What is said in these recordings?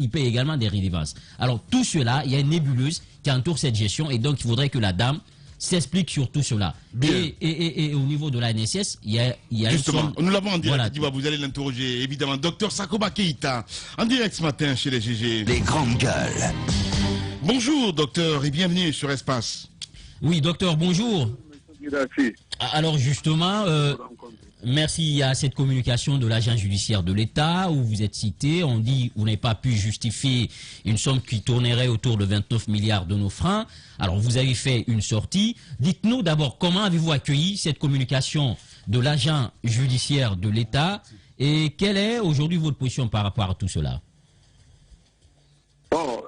il paye également des redevances. Alors tout cela, il y a une nébuleuse qui entoure cette gestion et donc il faudrait que la dame s'explique sur tout cela. Et au niveau de la NSS, il y a justement, nous l'avons en direct, voilà. vous allez l'interroger, évidemment. Docteur Sakoba Keïta, en direct ce matin chez les GG. Les grandes gueules. Bonjour docteur et bienvenue sur Espace. Oui docteur, bonjour. Alors justement, merci à cette communication de l'agent judiciaire de l'État où vous êtes cité, on dit vous n'avez pas pu justifier une somme qui tournerait autour de 29 milliards de nos francs. Alors vous avez fait une sortie. Dites-nous d'abord comment avez-vous accueilli cette communication de l'agent judiciaire de l'État et quelle est aujourd'hui votre position par rapport à tout cela? Bon,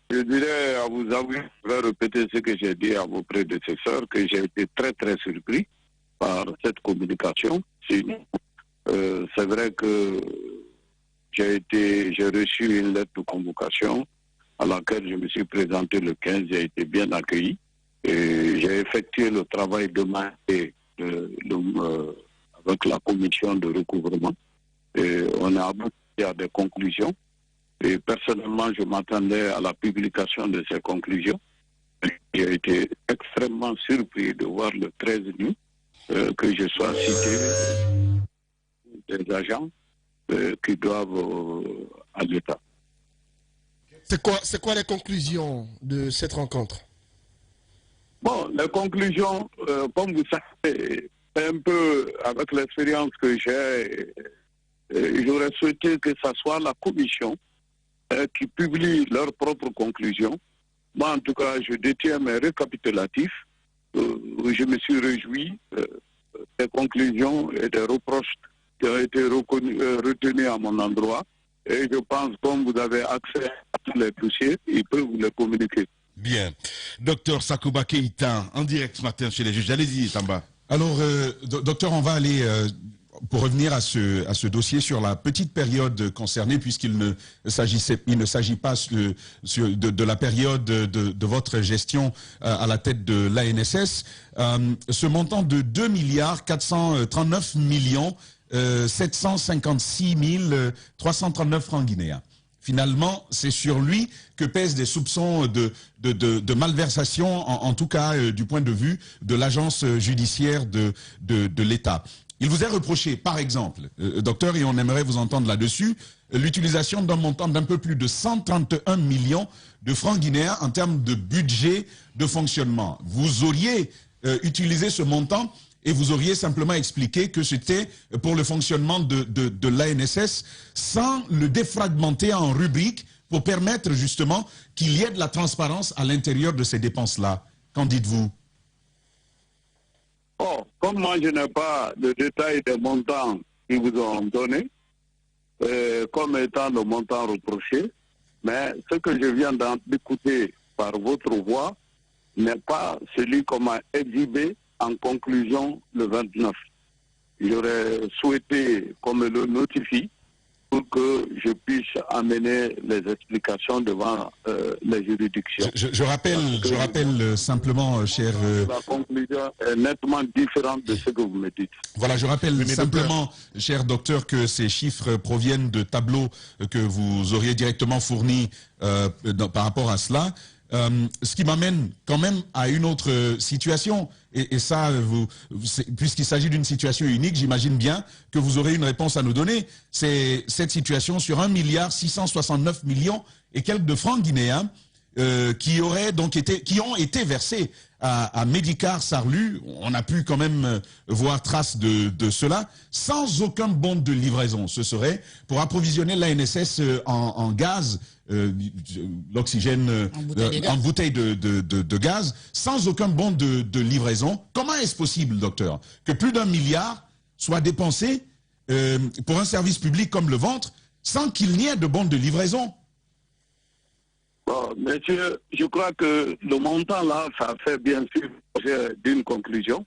je dirais à vous avouer, je vais répéter ce que j'ai dit à vos prédécesseurs, que j'ai été très très surpris par cette communication. C'est vrai que j'ai reçu une lettre de convocation à laquelle je me suis présenté le 15, j'ai été bien accueilli. Et j'ai effectué le travail demandé avec la commission de recouvrement. Et on a abouti à des conclusions. Et personnellement, je m'attendais à la publication de ces conclusions. J'ai été extrêmement surpris de voir le 13 août que je sois cité des agents qui doivent à l'État. C'est quoi les conclusions de cette rencontre? Bon, les conclusions, comme vous savez, c'est un peu avec l'expérience que j'ai, j'aurais souhaité que ce soit la commission qui publie leurs propres conclusions. Moi, en tout cas, je détiens mes récapitulatifs. Je me suis réjoui des conclusions et des reproches qui ont été retenus à mon endroit. Et je pense, comme vous avez accès à tous les dossiers, il peut vous les communiquer. Bien. Docteur Sakoba Keïta, en direct ce matin chez les juges. Allez-y, Tamba. Alors, docteur, on va aller, pour revenir à ce dossier sur la petite période concernée, puisqu'il ne s'agit pas de la période de votre gestion à la tête de l'ANSS. Ce montant de 2 milliards 439 millions 756 339 francs guinéens. Finalement, c'est sur lui que pèsent des soupçons de malversation, en tout cas du point de vue de l'agence judiciaire de l'État. Il vous est reproché, par exemple, docteur, et on aimerait vous entendre là-dessus, l'utilisation d'un montant d'un peu plus de 131 millions de francs guinéens en termes de budget de fonctionnement. Vous auriez utilisé ce montant et vous auriez simplement expliqué que c'était pour le fonctionnement de l'ANSS sans le défragmenter en rubriques pour permettre justement qu'il y ait de la transparence à l'intérieur de ces dépenses-là. Qu'en dites-vous? Oh, comme moi je n'ai pas le détail des montants qu'ils vous ont donnés, comme étant le montant reproché, mais ce que je viens d'écouter par votre voix n'est pas celui qu'on m'a exhibé en conclusion le 29. J'aurais souhaité qu'on me le notifie pour que je puisse amener les explications devant les juridictions. Je rappelle simplement, cher... La conclusion est nettement différente de ce que vous me dites. Voilà, je rappelle simplement, cher docteur, que ces chiffres proviennent de tableaux que vous auriez directement fournis par rapport à cela. Ce qui m'amène quand même à une autre situation, et ça, puisqu'il s'agit d'une situation unique, j'imagine bien que vous aurez une réponse à nous donner. C'est cette situation sur 1 milliard 669 millions et quelques de francs guinéens qui ont été versés à Medicar Sarlu. On a pu quand même voir trace de cela, sans aucun bon de livraison. Ce serait pour approvisionner l'ANSS en gaz, l'oxygène en bouteille de gaz, sans aucun bon de livraison. Comment est-ce possible, docteur, que plus d'1 milliard soit dépensé pour un service public comme le vôtre, sans qu'il n'y ait de bon de livraison? Bon, monsieur, je crois que le montant là, ça fait bien sûr d'une conclusion.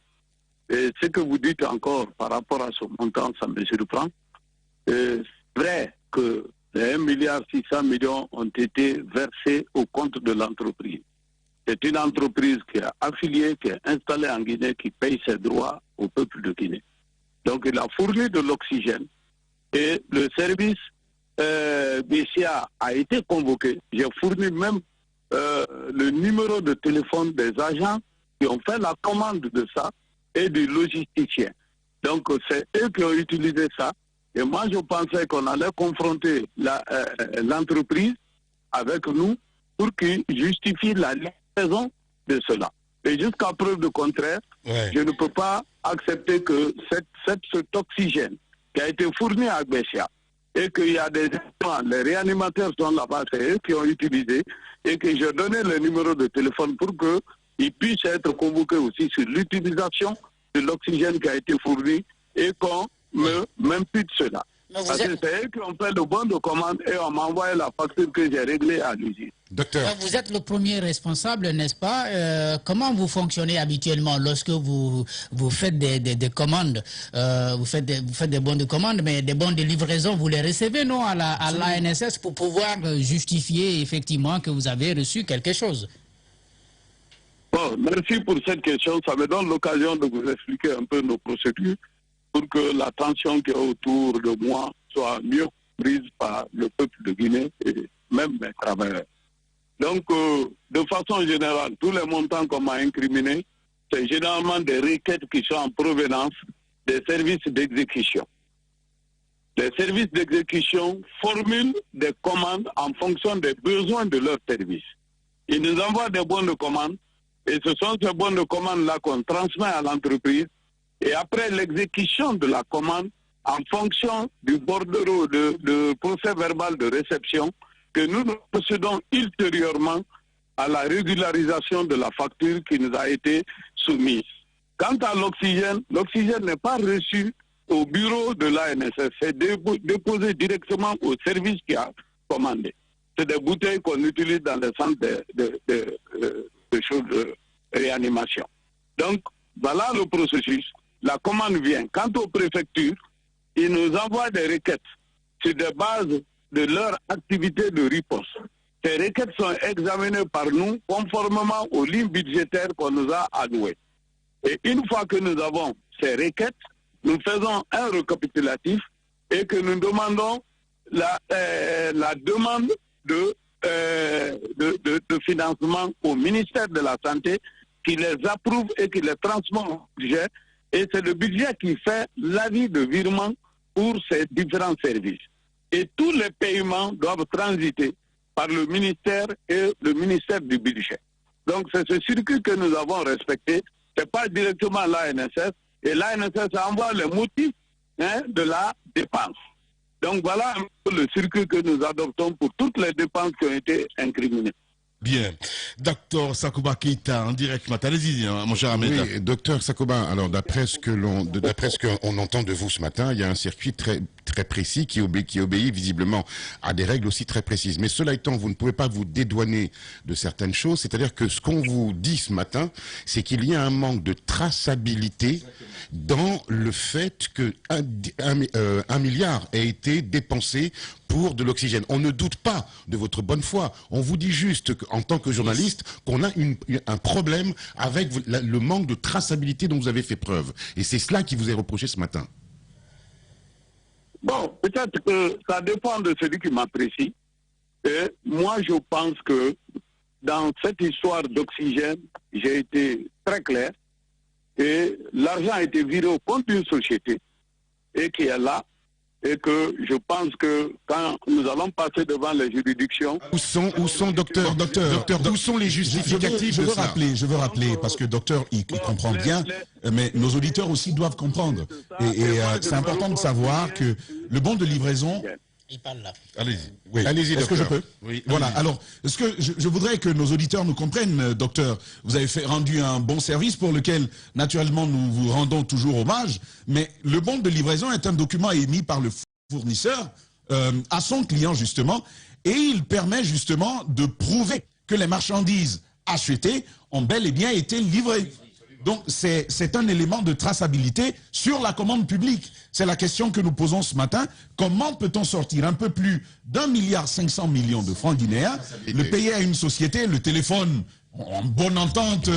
Et ce que vous dites encore par rapport à ce montant, ça me surprend. C'est vrai que les 1 milliard 600 millions ont été versés au compte de l'entreprise. C'est une entreprise qui est affiliée, qui est installée en Guinée, qui paye ses droits au peuple de Guinée. Donc il a fourni de l'oxygène et le service BCA a été convoqué, j'ai fourni même le numéro de téléphone des agents qui ont fait la commande de ça et du logisticien. Donc c'est eux qui ont utilisé ça. Et moi je pensais qu'on allait confronter l'entreprise avec nous pour qu'ils justifient la raison de cela. Et jusqu'à preuve de contraire, je ne peux pas accepter que cet oxygène qui a été fourni à BCA et qu'il y a des gens, les réanimateurs sont là-bas, c'est eux qui ont utilisé, et que j'ai donné le numéro de téléphone pour qu'ils puissent être convoqués aussi sur l'utilisation de l'oxygène qui a été fourni et qu'on m'impute cela. Parce que c'est eux qui ont fait le bon de commande et on m'a envoyé la facture que j'ai réglée à l'usine. Docteur. Vous êtes le premier responsable, n'est-ce pas? Comment vous fonctionnez habituellement lorsque vous faites des commandes? Vous faites des bons de commande, mais des bons de livraison, vous les recevez, non, à l'ANSS pour pouvoir justifier effectivement que vous avez reçu quelque chose? Bon, merci pour cette question. Ça me donne l'occasion de vous expliquer un peu nos procédures pour que la tension qui est autour de moi soit mieux prise par le peuple de Guinée et même mes travailleurs. Donc, de façon générale, tous les montants qu'on m'a incriminés, c'est généralement des requêtes qui sont en provenance des services d'exécution. Les services d'exécution formulent des commandes en fonction des besoins de leur service. Ils nous envoient des bons de commande et ce sont ces bons de commande-là qu'on transmet à l'entreprise. Et après l'exécution de la commande, en fonction du bordereau de procès verbal de réception, que nous procédons ultérieurement à la régularisation de la facture qui nous a été soumise. Quant à l'oxygène, l'oxygène n'est pas reçu au bureau de l'ANSS, c'est déposé directement au service qui a commandé. C'est des bouteilles qu'on utilise dans les centres de réanimation. Donc, voilà le processus. La commande vient. Quant aux préfectures, ils nous envoient des requêtes sur des bases de leur activité de riposte. Ces requêtes sont examinées par nous conformément aux lignes budgétaires qu'on nous a allouées. Et une fois que nous avons ces requêtes, nous faisons un récapitulatif et que nous demandons la demande de financement au ministère de la Santé qui les approuve et qui les transmet au budget. Et c'est le budget qui fait l'avis de virement pour ces différents services. Et tous les paiements doivent transiter par le ministère et le ministère du budget. Donc c'est ce circuit que nous avons respecté. Ce n'est pas directement l'ANSS. Et l'ANSS envoie les motifs de la dépense. Donc voilà un peu le circuit que nous adoptons pour toutes les dépenses qui ont été incriminées. Bien. Docteur Sakouba Keïta, en direct ce matin. Allez-y, mon cher Ahmed. Oui, docteur Sakouba, alors d'après ce qu'on entend de vous ce matin, il y a un circuit très précis qui obéit visiblement à des règles aussi très précises. Mais cela étant, vous ne pouvez pas vous dédouaner de certaines choses. C'est-à-dire que ce qu'on vous dit ce matin, c'est qu'il y a un manque de traçabilité dans le fait que un milliard ait été dépensé pour de l'oxygène. On ne doute pas de votre bonne foi. On vous dit juste en tant que journaliste qu'on a un problème avec le manque de traçabilité dont vous avez fait preuve. Et c'est cela qui vous est reproché ce matin. Bon, peut-être que ça dépend de celui qui m'apprécie. Et moi, je pense que dans cette histoire d'oxygène, j'ai été très clair. Et l'argent a été viré au compte d'une société et qui est là. Et que je pense que quand nous allons passer devant les juridictions... Où sont docteur, où sont les justificatifs de ça? Je veux rappeler, parce que docteur, il comprend bien, mais nos auditeurs aussi doivent comprendre. Et c'est important de savoir que le bon de livraison... Il parle là. Allez-y. Oui. Allez-y, docteur. Est-ce que je peux? Oui. Voilà. Alors, est-ce que je voudrais que nos auditeurs nous comprennent, docteur. Vous avez rendu un bon service pour lequel, naturellement, nous vous rendons toujours hommage. Mais le bon de livraison est un document émis par le fournisseur à son client, justement. Et il permet, justement, de prouver que les marchandises achetées ont bel et bien été livrées. Donc, c'est un élément de traçabilité sur la commande publique. C'est la question que nous posons ce matin. Comment peut-on sortir un peu plus d'1,5 milliard de francs guinéens, le payer à une société, le téléphone, en bonne entente,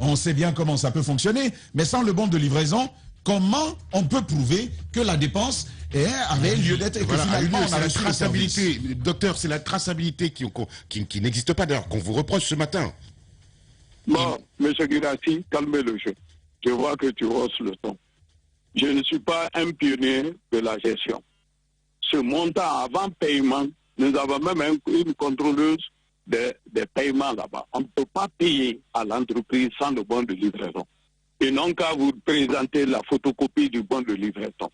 on sait bien comment ça peut fonctionner, mais sans le bon de livraison, comment on peut prouver que la dépense avait lieu d'être et que finalement on a reçu la traçabilité. Docteur, c'est la traçabilité qui n'existe pas d'ailleurs, qu'on vous reproche ce matin. Bon, M. Guirassy, calmez le jeu. Je vois que tu hausses le ton. Je ne suis pas un pionnier de la gestion. Ce montant avant paiement, nous avons même une contrôleuse des paiements là-bas. On ne peut pas payer à l'entreprise sans le bon de livraison. Et non qu'à vous présenter la photocopie du bon de livraison.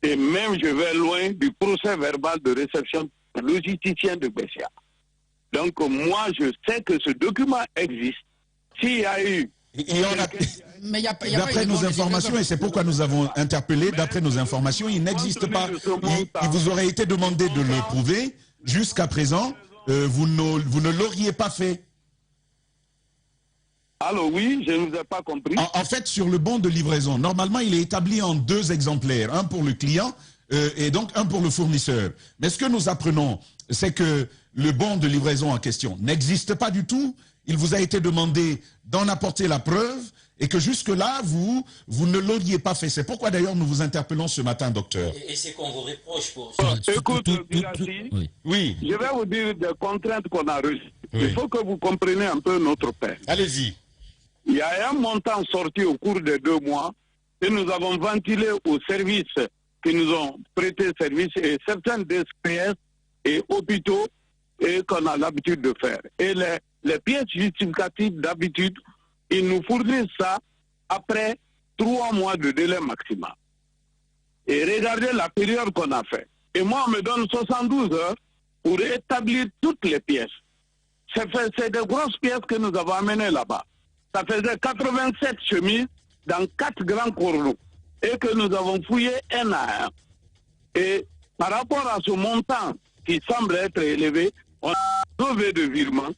Et même je vais loin du procès verbal de réception logisticien de Bessia. Donc moi je sais que ce document existe. S'il y a eu... D'après nos informations, et c'est pourquoi nous avons interpellé, d'après nos informations, il n'existe pas. Il vous aurait été demandé de le prouver. Jusqu'à présent, vous ne l'auriez pas fait. Alors oui, je ne vous ai pas compris. En fait, sur le bon de livraison, normalement, il est établi en 2 exemplaires. Un pour le client et donc un pour le fournisseur. Mais ce que nous apprenons, c'est que le bon de livraison en question n'existe pas du tout. Il vous a été demandé d'en apporter la preuve et que jusque-là, vous ne l'auriez pas fait. C'est pourquoi d'ailleurs nous vous interpellons ce matin, docteur. Et c'est qu'on vous reproche pour... Écoute, Guirassy, oui. Je vais vous dire des contraintes qu'on a reçues. Oui. Il faut que vous compreniez un peu notre peine. Allez-y. Il y a un montant sorti au cours des 2 mois et nous avons ventilé aux services qui nous ont prêté service et certains DSPS et hôpitaux et qu'on a l'habitude de faire. Et les pièces justificatives d'habitude, ils nous fournissent ça après 3 mois de délai maximal. Et regardez la période qu'on a fait. Et moi, on me donne 72 heures pour établir toutes les pièces. C'est des grosses pièces que nous avons amenées là-bas. Ça faisait 87 chemises dans 4 grands corneaux et que nous avons fouillé un à un. Et par rapport à ce montant qui semble être élevé, on a levé de virement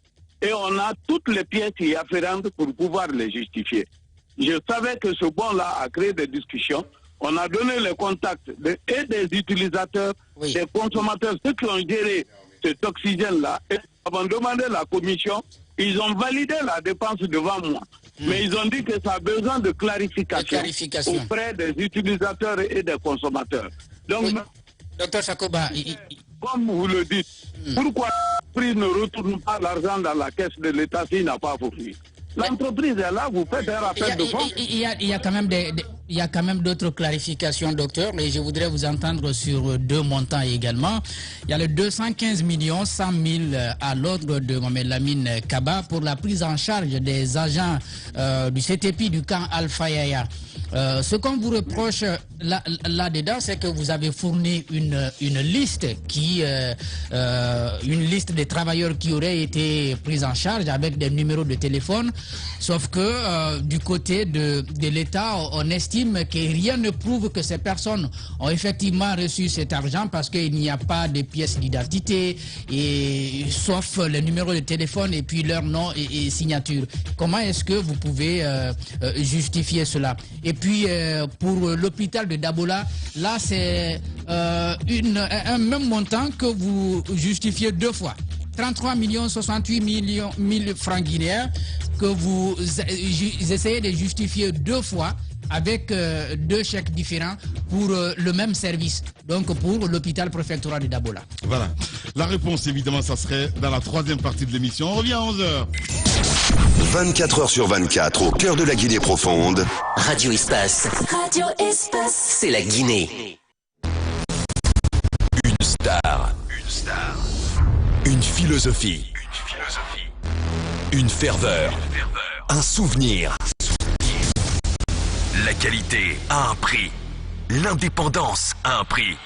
et on a toutes les pièces y afférentes pour pouvoir les justifier. Je savais que ce bon-là a créé des discussions. On a donné les contacts et des utilisateurs, des consommateurs, ceux qui ont géré cet oxygène-là, et avons demandé la commission. Ils ont validé la dépense devant moi. Mais ils ont dit que ça a besoin de clarification auprès des utilisateurs et des consommateurs. Donc, Docteur Sakoba, comme vous le dites, pourquoi l'entreprise ne retourne pas l'argent dans la caisse de l'État s'il n'a pas fourni? L'entreprise est là, vous faites un rappel de fonds. Il y a quand même d'autres clarifications, docteur, et je voudrais vous entendre sur 2 montants également. Il y a le 215 millions 100 000 à l'ordre de Mohamed Lamine Kaba pour la prise en charge des agents du CTP du camp Al-Fayaya. Ce qu'on vous reproche là-dedans, c'est que vous avez fourni une liste une liste des travailleurs qui auraient été pris en charge avec des numéros de téléphone. Sauf que du côté de l'État, on estime que rien ne prouve que ces personnes ont effectivement reçu cet argent parce qu'il n'y a pas de pièces d'identité, sauf les numéros de téléphone et puis leur nom et signature. Comment est-ce que vous pouvez justifier cela? Et puis pour l'hôpital de Dabola, là c'est un même montant que vous justifiez 2 fois. 33 millions 68 millions 1000 francs guinéens que vous essayez de justifier 2 fois avec 2 chèques différents pour le même service, donc pour l'hôpital préfectoral de Dabola. Voilà. La réponse, évidemment, ça serait dans la 3e partie de l'émission. On revient à 11h. 24 heures sur 24, au cœur de la Guinée profonde. Radio Espace. Radio Espace. C'est la Guinée. Une star. Une philosophie. Une ferveur. Un souvenir. La qualité a un prix. L'indépendance a un prix.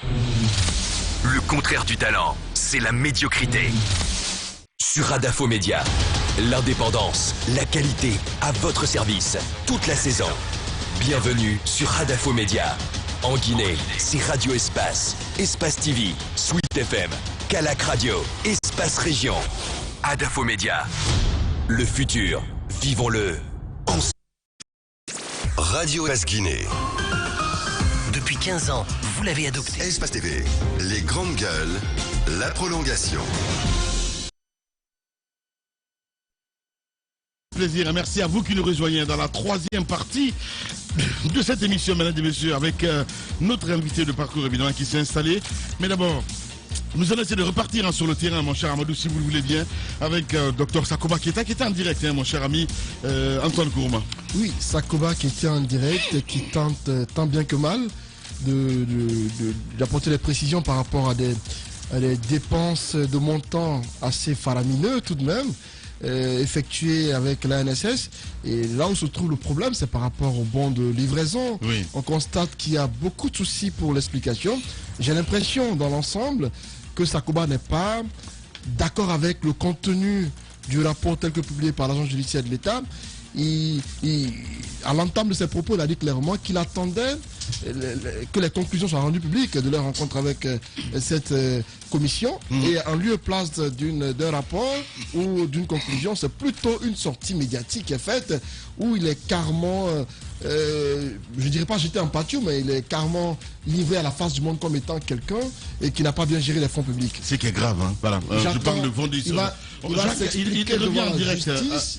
Le contraire du talent, c'est la médiocrité. Sur Radafo Média, l'indépendance, la qualité à votre service toute la saison. Bienvenue sur Radafo Média. En Guinée, c'est Radio Espace, Espace TV, Sweet FM, Calac Radio, Espace Région. Radafo Média. Le futur, vivons-le ensemble. Radio Espace Guinée. Depuis 15 ans, vous l'avez adopté. Espace TV, les grandes gueules, la prolongation. plaisir et merci à vous qui nous rejoignez dans la troisième partie de cette émission, mesdames et messieurs, avec notre invité de parcours évidemment qui s'est installé. Mais d'abord, nous allons essayer de repartir sur le terrain, mon cher Amadou, si vous le voulez bien, avec Dr Sakoba Keita, qui est en direct, mon cher ami Antoine Kourma. Oui, Sakoba qui était en direct, qui tente tant bien que mal d'apporter des précisions par rapport à des dépenses de montant assez faramineux tout de même, effectuées avec l'ANSS. Et là où se trouve le problème, c'est par rapport au bon de livraison. Oui. On constate qu'il y a beaucoup de soucis pour l'explication. J'ai l'impression dans l'ensemble que Sakoba n'est pas d'accord avec le contenu du rapport tel que publié par l'agence judiciaire de l'État. À l'entame de ses propos, il a dit clairement qu'il attendait que les conclusions soient rendues publiques de leur rencontre avec cette commission. Et en lieu et place d'un rapport ou d'une conclusion, c'est plutôt une sortie médiatique qui est faite où il est carrément, je dirais pas jeté en pâture, mais il est carrément livré à la face du monde comme étant quelqu'un et qui n'a pas bien géré les fonds publics. C'est qui est grave, hein. Voilà. Je parle de fond du il revient en direct.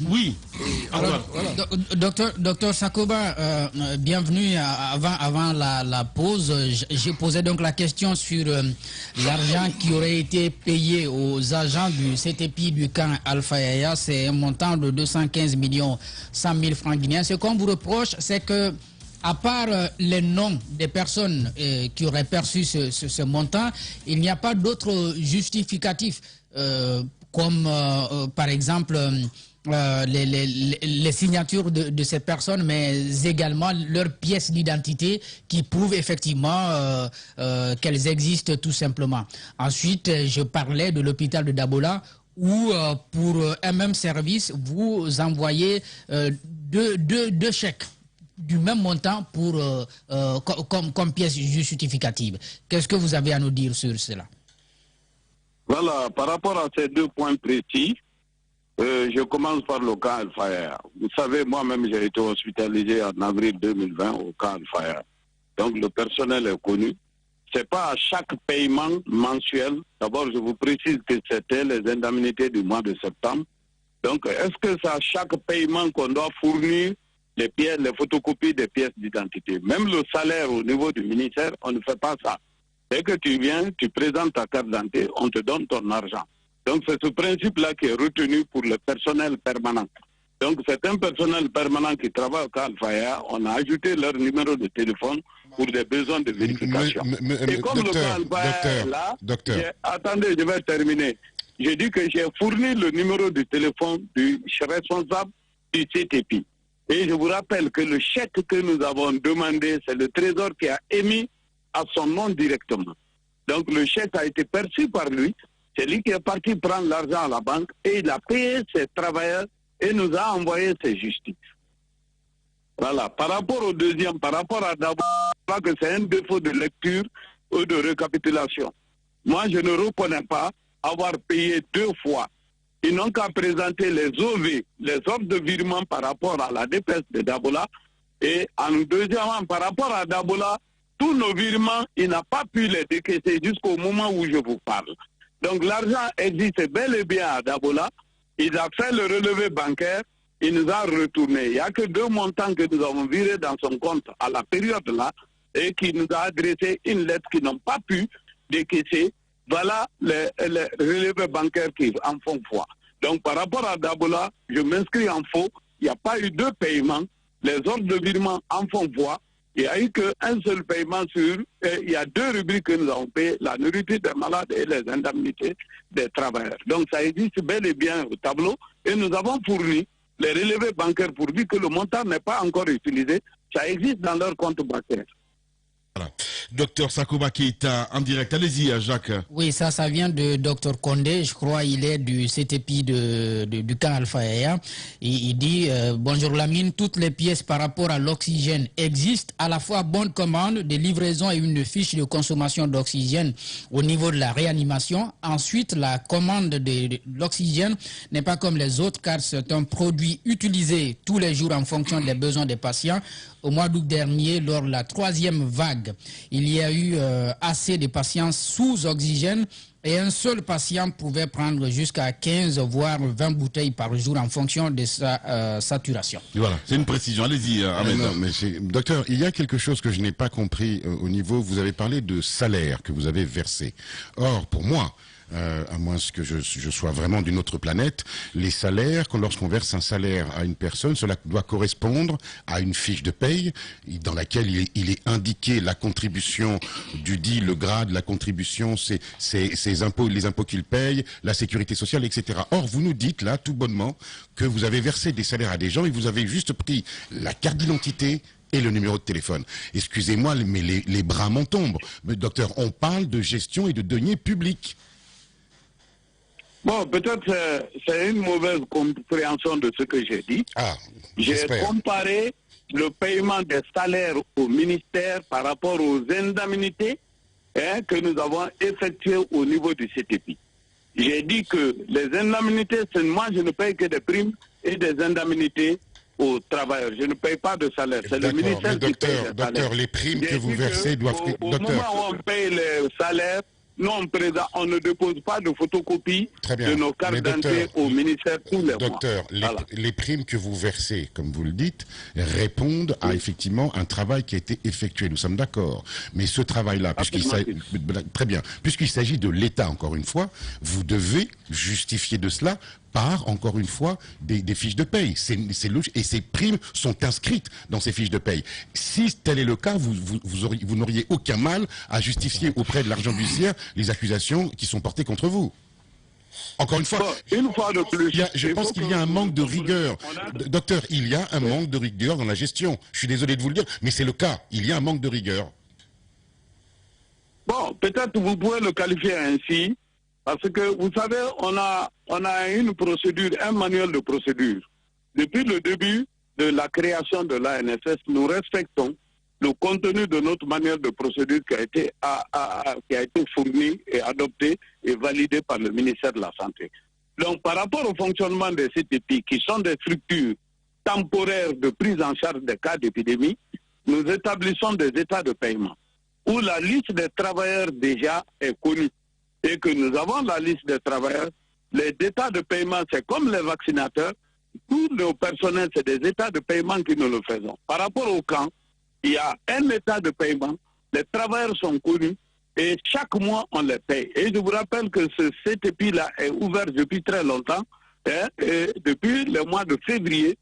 Oui. Alors, voilà. Docteur Sakoba, bienvenue. Avant la pause, j'ai posé donc la question sur l'argent qui aurait été payé aux agents du CTP du camp Alpha Yaya. C'est un montant de 215 millions 100 000 francs guinéens. Ce qu'on vous reproche, c'est que à part les noms des personnes qui auraient perçu ce montant, il n'y a pas d'autres justificatifs, comme par exemple les signatures de ces personnes, mais également leurs pièces d'identité qui prouvent effectivement qu'elles existent tout simplement. Ensuite, je parlais de l'hôpital de Dabola, où pour un même service, vous envoyez deux chèques du même montant comme pièce justificative. Qu'est-ce que vous avez à nous dire sur cela? Voilà, par rapport à ces deux points précis, je commence par le cas Al-Faya. Vous savez, moi-même, j'ai été hospitalisé en avril 2020 au cas Al-Faya. Donc, le personnel est connu. Ce n'est pas à chaque paiement mensuel. D'abord, je vous précise que c'était les indemnités du mois de septembre. Donc, est-ce que c'est à chaque paiement qu'on doit fournir les photocopies des pièces d'identité? Même le salaire au niveau du ministère, on ne fait pas ça. Dès que tu viens, tu présentes ta carte d'identité, on te donne ton argent. Donc, c'est ce principe-là qui est retenu pour le personnel permanent. Donc, c'est un personnel permanent qui travaille au cas Al-Faya. On a ajouté leur numéro de téléphone pour des besoins de vérification. Et comme le cas Al-Faya est là, attendez, je vais terminer. J'ai dit que j'ai fourni le numéro de téléphone du responsable du CTP. Et je vous rappelle que le chèque que nous avons demandé, c'est le Trésor qui a émis à son nom directement. Donc le chèque a été perçu par lui. C'est lui qui est parti prendre l'argent à la banque et il a payé ses travailleurs et nous a envoyé ses justices. Voilà. Par rapport au deuxième, par rapport à d'abord, je crois que c'est un défaut de lecture ou de récapitulation. Moi, je ne reconnais pas avoir payé deux fois. Ils n'ont qu'à présenter les OV, les ordres de virement par rapport à la dépêche de Dabola. Et en deuxièmement, par rapport à Dabola, tous nos virements, il n'a pas pu les décaisser jusqu'au moment où je vous parle. Donc l'argent existe bel et bien à Dabola. Il a fait le relevé bancaire, il nous a retourné. Il n'y a que deux montants que nous avons virés dans son compte à la période-là et qui nous a adressé une lettre qu'ils n'ont pas pu décaisser. Voilà les relevés bancaires qui en font foi. Donc par rapport à Dabola, je m'inscris en faux. Il n'y a pas eu deux paiements. Les ordres de virement en font foi. Il n'y a eu qu'un seul paiement sur... il y a deux rubriques que nous avons payées, la nourriture des malades et les indemnités des travailleurs. Donc ça existe bel et bien au tableau. Et nous avons fourni les relevés bancaires pourvu que le montant n'est pas encore utilisé. Ça existe dans leur compte bancaire. Voilà. Docteur Sakoba Keita en direct. Allez-y, Jacques. Oui, ça vient de Docteur Condé. Je crois il est du CTP du camp Alpha Yaya. Il dit bonjour Lamine, toutes les pièces par rapport à l'oxygène existent, à la fois bonne commande de livraison et une fiche de consommation d'oxygène au niveau de la réanimation. Ensuite, la commande de l'oxygène n'est pas comme les autres car c'est un produit utilisé tous les jours en fonction des besoins des patients. Au mois d'août dernier, lors de la troisième vague vague. Il y a eu assez de patients sous oxygène et un seul patient pouvait prendre jusqu'à 15 voire 20 bouteilles par jour en fonction de sa saturation. Voilà, c'est une précision. Allez-y, Ahmed. Non, mais docteur, il y a quelque chose que je n'ai pas compris au niveau, vous avez parlé de salaire que vous avez versé. Or, pour moi, à moins que je sois vraiment d'une autre planète, les salaires, lorsqu'on verse un salaire à une personne, cela doit correspondre à une fiche de paye dans laquelle il est indiqué la contribution du dit, le grade, la contribution, ses impôts, les impôts qu'il paye, la sécurité sociale, etc. Or, vous nous dites là, tout bonnement, que vous avez versé des salaires à des gens et vous avez juste pris la carte d'identité et le numéro de téléphone. Excusez-moi, mais les bras m'en tombent. Mais docteur, on parle de gestion et de deniers publics. Bon, peut-être c'est une mauvaise compréhension de ce que j'ai dit. J'ai comparé le paiement des salaires au ministère par rapport aux indemnités que nous avons effectuées au niveau du CTP. J'ai dit que les indemnités, moi je ne paye que des primes et des indemnités aux travailleurs. Je ne paye pas de salaire. C'est le ministère qui paye les salaires. Docteur, les primes que vous versez doivent... Au moment où on paye les salaires, nous, on ne dépose pas de photocopie de nos cartes d'identité au ministère tous les mois. Docteur, les primes que vous versez, comme vous le dites, répondent à effectivement un travail qui a été effectué. Nous sommes d'accord. Mais ce travail-là, puisqu'il s'agit de l'État, encore une fois, vous devez justifier de cela par, encore une fois, des fiches de paye. C'est logique. Et ces primes sont inscrites dans ces fiches de paye. Si tel est le cas, vous n'auriez aucun mal à justifier auprès de l'argent judiciaire les accusations qui sont portées contre vous. Encore une fois, une fois de plus, je pense qu'il y a un manque de rigueur. Docteur, il y a un manque de rigueur dans la gestion. Je suis désolé de vous le dire, mais c'est le cas. Il y a un manque de rigueur. Bon, peut-être vous pouvez le qualifier ainsi. Parce que, vous savez, on a une procédure, un manuel de procédure. Depuis le début de la création de l'ANSS, nous respectons le contenu de notre manuel de procédure qui a été fourni et adopté et validé par le ministère de la Santé. Donc, par rapport au fonctionnement des CTP, qui sont des structures temporaires de prise en charge des cas d'épidémie, nous établissons des états de paiement où la liste des travailleurs déjà est connue. Et que nous avons la liste des travailleurs, les états de paiement, c'est comme les vaccinateurs, tous nos personnels, c'est des états de paiement que nous le faisons. Par rapport au camp, il y a un état de paiement, les travailleurs sont connus et chaque mois on les paye. Et je vous rappelle que ce CTP-là est ouvert depuis très longtemps, et depuis le mois de février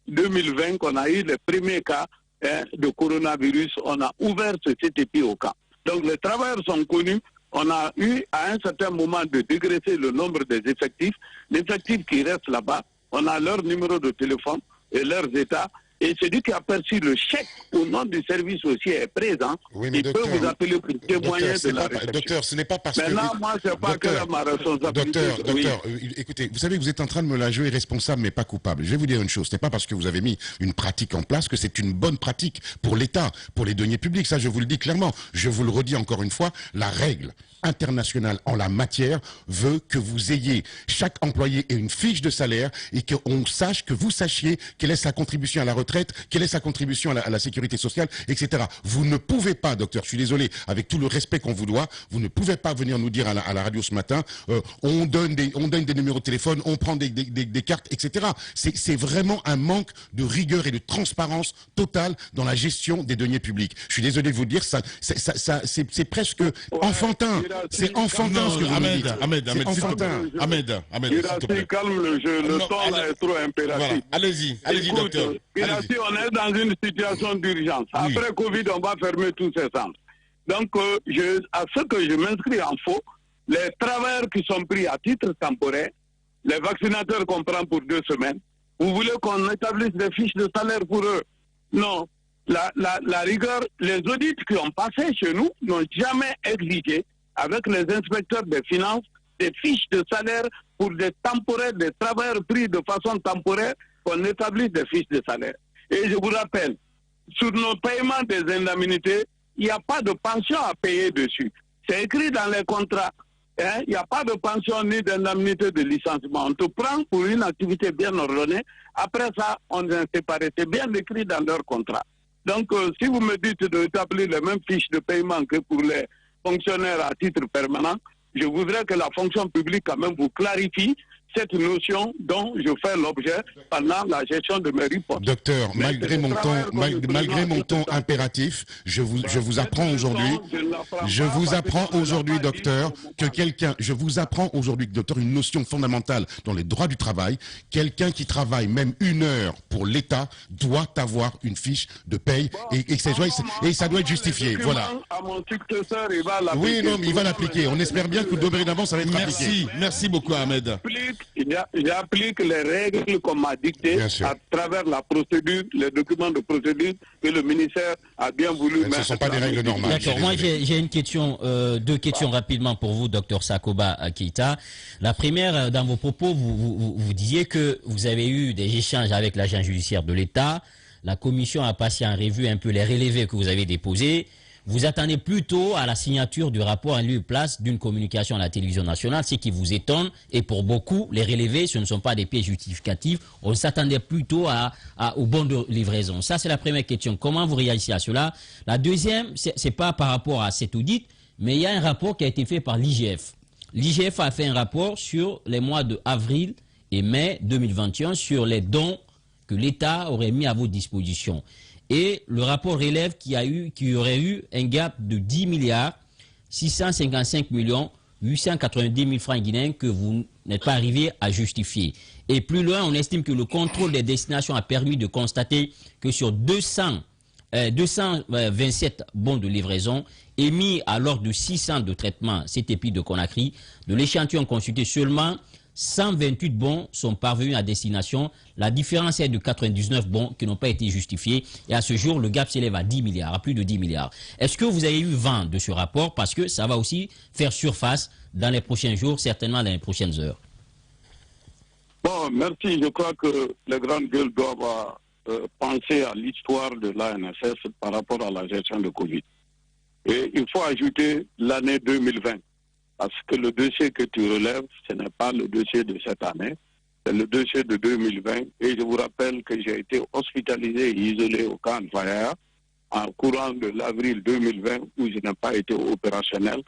2020 qu'on a eu les premiers cas de coronavirus, on a ouvert ce CTP au camp. Donc les travailleurs sont connus. On a eu à un certain moment de dégraisser le nombre des effectifs. L'effectif qui reste là-bas, on a leur numéro de téléphone et leurs états. Et celui qui a perçu le chèque au nom du service aussi est présent. Oui, il peut vous appeler pour témoigner de la réception. Docteur, ce n'est pas parce que... Maintenant, moi, c'est pas que ma responsabilité. Docteur, écoutez, vous savez, vous êtes en train de me la jouer responsable, mais pas coupable. Je vais vous dire une chose, ce n'est pas parce que vous avez mis une pratique en place que c'est une bonne pratique pour l'État, pour les deniers publics. Ça, je vous le dis clairement. Je vous le redis encore une fois, la règle internationale en la matière veut que vous ayez, chaque employé ait une fiche de salaire et qu'on sache, que vous sachiez quelle est sa contribution à la retraite, quelle est sa contribution à la sécurité sociale, etc. Vous ne pouvez pas, docteur, je suis désolé, avec tout le respect qu'on vous doit, vous ne pouvez pas venir nous dire à la radio ce matin, on donne des numéros de téléphone, on prend des cartes, etc. C'est vraiment un manque de rigueur et de transparence totale dans la gestion des deniers publics. Je suis désolé de vous le dire, c'est presque enfantin. C'est enfantin ce que vous me dites. Ahmed, calme le jeu, le temps là est trop impératif. Voilà. Allez-y, docteur. Ici, on est dans une situation d'urgence. Après Covid, on va fermer tous ces centres. Donc, à ce que je m'inscris en faux, les travailleurs qui sont pris à titre temporaire, les vaccinateurs qu'on prend pour 2 semaines, vous voulez qu'on établisse des fiches de salaire pour eux? Non. La rigueur, les audits qui ont passé chez nous n'ont jamais exigé, avec les inspecteurs des finances, des fiches de salaire pour des temporaires, des travailleurs pris de façon temporaire, qu'on établisse des fiches de salaire. Et je vous rappelle, sur nos paiements des indemnités, il n'y a pas de pension à payer dessus. C'est écrit dans les contrats. Il n'y a pas de pension ni d'indemnité de licenciement. On te prend pour une activité bien ordonnée. Après ça, on est séparé. C'est bien écrit dans leur contrat. Donc, si vous me dites d'établir les mêmes fiches de paiement que pour les fonctionnaires à titre permanent, je voudrais que la fonction publique quand même vous clarifie cette notion dont je fais l'objet pendant la gestion de mes reports. Docteur, malgré mon ton impératif, je vous apprends aujourd'hui, docteur, une notion fondamentale dans les droits du travail. Quelqu'un qui travaille même 1 heure pour l'État doit avoir une fiche de paye et ça doit être justifié. Voilà. Oui, non, mais il va l'appliquer. On espère bien que dorénavant, ça va être appliqué. Merci beaucoup, Ahmed. J'applique les règles qu'on m'a dictées à travers la procédure, les documents de procédure que le ministère a bien voulu mettre. Ce ne sont pas des règles normales. D'accord, moi j'ai une question, 2 questions rapidement pour vous, docteur Sakoba Keïta. La première, dans vos propos, vous disiez que vous avez eu des échanges avec l'agent judiciaire de l'État. La commission a passé en revue un peu les relevés que vous avez déposés. Vous attendez plutôt à la signature du rapport en lieu et place d'une communication à la télévision nationale, ce qui vous étonne. Et pour beaucoup, les relevés, ce ne sont pas des pièces justificatives. On s'attendait plutôt au bon de livraison. Ça, c'est la première question. Comment vous réagissez à cela? La deuxième, c'est pas par rapport à cet audit, mais il y a un rapport qui a été fait par l'IGF. L'IGF a fait un rapport sur les mois de avril et mai 2021 sur les dons que l'État aurait mis à vos dispositions. Et le rapport relève qu'il y aurait eu un gap de 10 milliards 655 millions 890 000 francs guinéens que vous n'êtes pas arrivé à justifier. Et plus loin, on estime que le contrôle des destinations a permis de constater que sur 227 bons de livraison émis à l'ordre de 600 de traitement CTP de Conakry, de l'échantillon consulté seulement 128 bons sont parvenus à destination. La différence est de 99 bons qui n'ont pas été justifiés. Et à ce jour, le gap s'élève à 10 milliards, à plus de 10 milliards. Est-ce que vous avez eu vent de ce rapport? Parce que ça va aussi faire surface dans les prochains jours, certainement dans les prochaines heures. Bon, merci. Je crois que les grandes gueules doivent penser à l'histoire de l'ANSS par rapport à la gestion de Covid. Et il faut ajouter l'année 2020. Parce que le dossier que tu relèves, ce n'est pas le dossier de cette année, c'est le dossier de 2020. Et je vous rappelle que j'ai été hospitalisé et isolé au camp de Fayard en courant de l'avril 2020 où je n'ai pas été opérationnel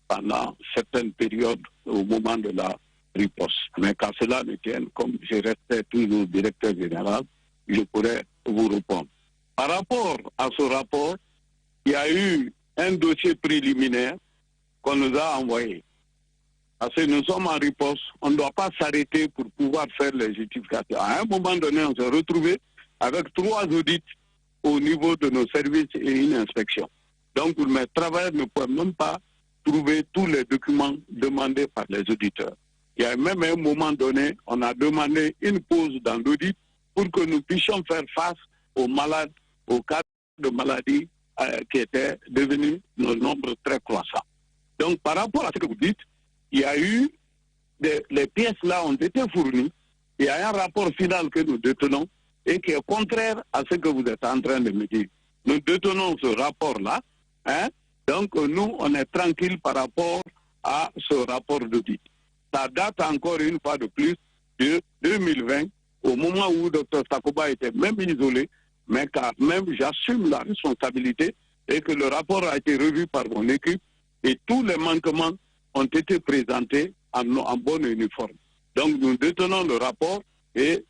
pendant certaines périodes au moment de la riposte. Mais quand cela ne tienne, comme je restais toujours directeur général, je pourrais vous répondre. Par rapport à ce rapport, il y a eu un dossier préliminaire qu'on nous a envoyé. Parce que nous sommes en riposte, on ne doit pas s'arrêter pour pouvoir faire les justifications. À un moment donné, on s'est retrouvé avec 3 audits au niveau de nos services et une inspection. Donc, mes travailleurs ne pouvaient même pas trouver tous les documents demandés par les auditeurs. Il y a même à un moment donné, on a demandé une pause dans l'audit pour que nous puissions faire face aux malades, aux cas de maladies qui étaient devenus nos nombres très croissants. Donc, par rapport à ce que vous dites, il y a eu, les pièces là ont été fournies, il y a un rapport final que nous détenons et qui est contraire à ce que vous êtes en train de me dire. Nous détenons ce rapport-là, hein, donc nous, on est tranquille par rapport à ce rapport d'audit. Ça date encore une fois de plus de 2020, au moment où Dr Sakoba était même isolé, mais quand même j'assume la responsabilité et que le rapport a été revu par mon équipe et tous les manquements ont été présentés en bonne uniforme. Donc nous détenons le rapport et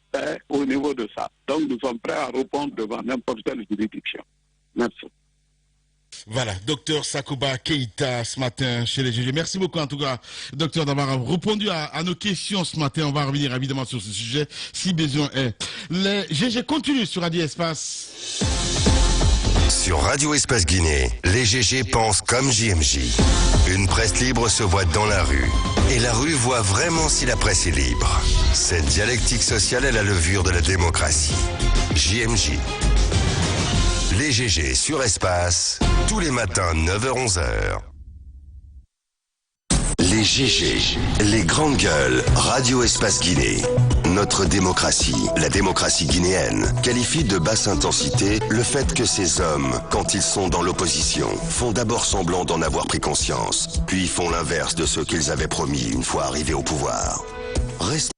au niveau de ça. Donc nous sommes prêts à répondre devant n'importe quelle juridiction. Merci. Voilà, docteur Sakoba Keïta ce matin chez les GG. Merci beaucoup en tout cas, docteur, d'avoir répondu à nos questions ce matin. On va revenir évidemment sur ce sujet si besoin est. Les GG continuent sur Radio Espace. Sur Radio Espace Guinée, les GG pensent comme JMJ. Une presse libre se voit dans la rue. Et la rue voit vraiment si la presse est libre. Cette dialectique sociale est la levure de la démocratie. JMJ. Les GG sur Espace, tous les matins 9h-11h. Les GG, les grandes gueules, Radio Espace Guinée. Notre démocratie, la démocratie guinéenne, qualifie de basse intensité le fait que ces hommes, quand ils sont dans l'opposition, font d'abord semblant d'en avoir pris conscience, puis font l'inverse de ce qu'ils avaient promis une fois arrivés au pouvoir. Reste